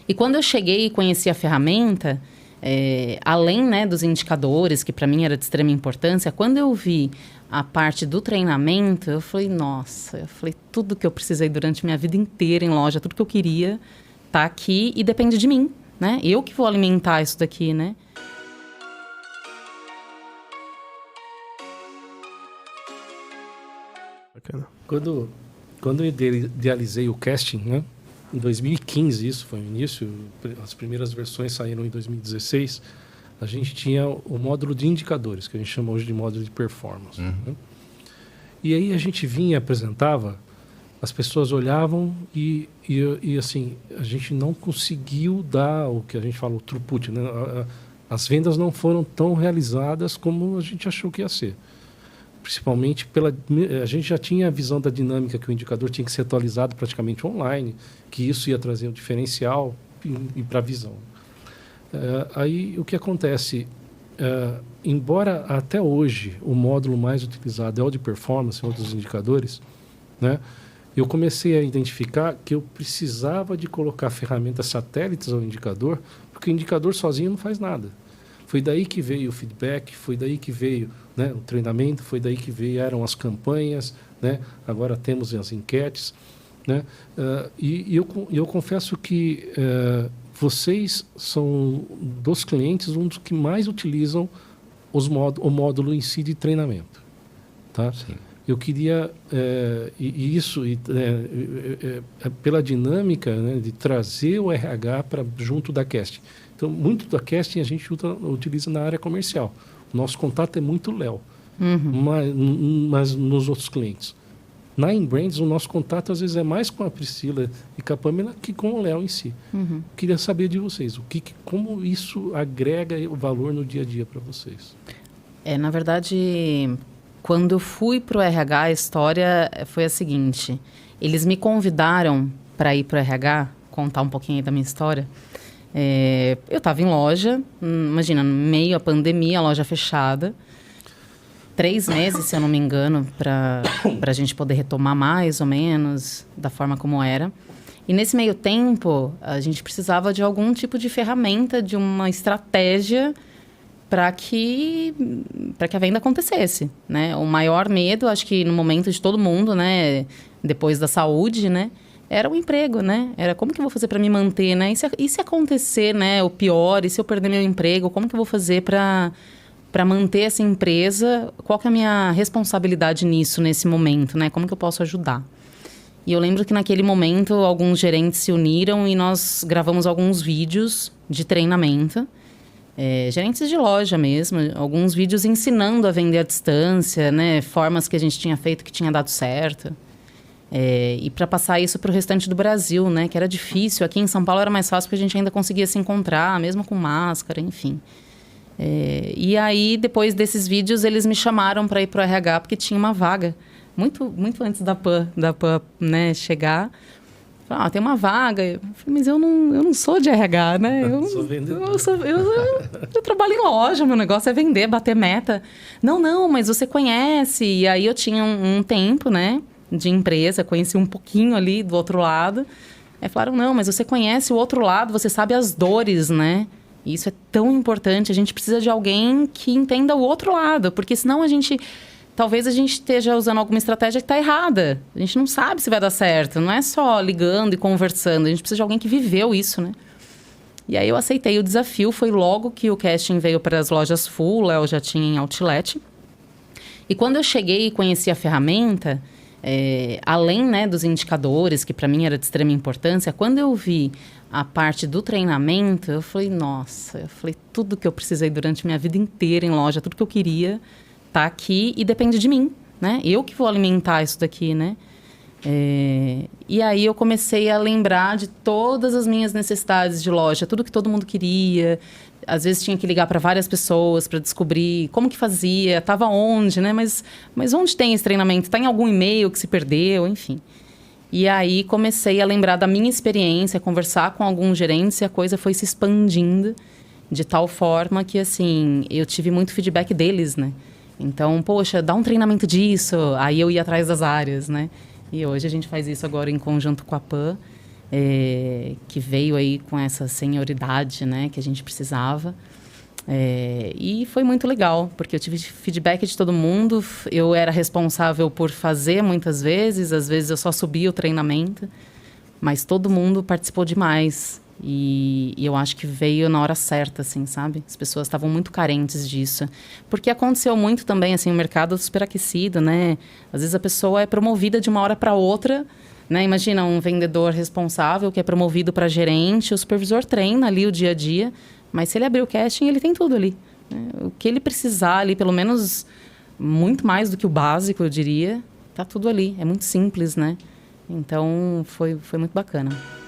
E quando eu cheguei e conheci a ferramenta, além, né, dos indicadores, que para mim era de extrema importância, quando eu vi a parte do treinamento, eu falei, nossa, tudo que eu precisei durante minha vida inteira em loja, tudo que eu queria, tá aqui e depende de mim, né? Eu que vou alimentar isso daqui, né? Bacana. Quando eu idealizei o casting, né? Em 2015, isso foi o início, as primeiras versões saíram em 2016, a gente tinha o módulo de indicadores, que a gente chama hoje de módulo de performance. Né? E aí a gente vinha e apresentava, as pessoas olhavam e assim, a gente não conseguiu dar o que a gente fala, o throughput, né? As vendas não foram tão realizadas como a gente achou que ia ser. Principalmente a gente já tinha a visão da dinâmica que o indicador tinha que ser atualizado praticamente online, que isso ia trazer um diferencial e para a visão. Aí o que acontece, embora até hoje o módulo mais utilizado é o de performance, outros indicadores, né? Eu comecei a identificar que eu precisava de colocar ferramentas satélites ao indicador, porque o indicador sozinho não faz nada. Foi daí que veio o feedback, foi daí que veio, né, o treinamento, foi daí que vieram as campanhas, né? Agora temos as enquetes, né? E eu confesso que vocês são, dos clientes, um dos que mais utilizam o módulo em si de treinamento. Tá? Sim. Eu queria, pela dinâmica, né, de trazer o RH para junto da casting. Então, muito da casting a gente utiliza na área comercial. O nosso contato é muito Léo, mas nos outros clientes. Na Inbrands, o nosso contato às vezes é mais com a Priscila e com a Pamela que com o Léo em si. Queria saber de vocês, como isso agrega o valor no dia a dia para vocês? Na verdade, quando eu fui para o RH, a história foi a seguinte. Eles me convidaram para ir para o RH, contar um pouquinho aí da minha história. Eu estava em loja, imagina, no meio da pandemia, a loja fechada. 3 meses, se eu não me engano, para a gente poder retomar mais ou menos da forma como era. E nesse meio tempo, a gente precisava de algum tipo de ferramenta, de uma estratégia para que a venda acontecesse, né? O maior medo, acho que no momento de todo mundo, né, depois da saúde, né, era o emprego, né? Era como que eu vou fazer para me manter, né? E se acontecer, né, o pior, e se eu perder meu emprego, como que eu vou fazer para manter essa empresa? Qual que é a minha responsabilidade nisso, nesse momento, né? Como que eu posso ajudar? E eu lembro que naquele momento alguns gerentes se uniram e nós gravamos alguns vídeos de treinamento. Gerentes de loja mesmo, alguns vídeos ensinando a vender à distância, né? Formas que a gente tinha feito que tinha dado certo. E para passar isso para o restante do Brasil, né? Que era difícil. Aqui em São Paulo era mais fácil porque a gente ainda conseguia se encontrar, mesmo com máscara, enfim. E aí, depois desses vídeos, eles me chamaram para ir para o RH porque tinha uma vaga. Muito, muito antes da PAN, né, chegar. Falaram, tem uma vaga. Eu falei, mas eu não sou de RH, né? Eu sou vendedor. Eu trabalho em loja, meu negócio é vender, bater meta. Não, mas você conhece. E aí eu tinha um tempo, né, de empresa, conheci um pouquinho ali do outro lado. Aí falaram, não, mas você conhece o outro lado, você sabe as dores, né? E isso é tão importante. A gente precisa de alguém que entenda o outro lado, porque senão talvez a gente esteja usando alguma estratégia que está errada. A gente não sabe se vai dar certo. Não é só ligando e conversando. A gente precisa de alguém que viveu isso, né? E aí eu aceitei o desafio. Foi logo que o casting veio para as lojas full. O Léo já tinha em outlet. E quando eu cheguei e conheci a ferramenta, além, né, dos indicadores, que para mim era de extrema importância, quando eu vi a parte do treinamento, eu falei, nossa, tudo que eu precisei durante minha vida inteira em loja, tudo que eu queria, tá aqui e depende de mim, né? Eu que vou alimentar isso daqui, né? E aí eu comecei a lembrar de todas as minhas necessidades de loja, tudo que todo mundo queria. Às vezes tinha que ligar para várias pessoas para descobrir como que fazia, estava onde, né? Mas onde tem esse treinamento? Está em algum e-mail que se perdeu, enfim. E aí comecei a lembrar da minha experiência, conversar com alguns gerentes e a coisa foi se expandindo de tal forma que, assim, eu tive muito feedback deles, né? Então, poxa, dá um treinamento disso. Aí eu ia atrás das áreas, né? E hoje a gente faz isso agora em conjunto com a PAN. que veio aí com essa senioridade, né, que a gente precisava. E foi muito legal, porque eu tive feedback de todo mundo. Eu era responsável por fazer muitas vezes, às vezes eu só subia o treinamento, mas todo mundo participou demais. E eu acho que veio na hora certa, assim, sabe? As pessoas estavam muito carentes disso. Porque aconteceu muito também, assim, o mercado superaquecido, né? Às vezes a pessoa é promovida de uma hora para outra, né? Imagina um vendedor responsável que é promovido para gerente, o supervisor treina ali o dia a dia, mas se ele abrir o casting, ele tem tudo ali, né? O que ele precisar ali, pelo menos muito mais do que o básico, eu diria, tá tudo ali. É muito simples, né? Então, foi muito bacana.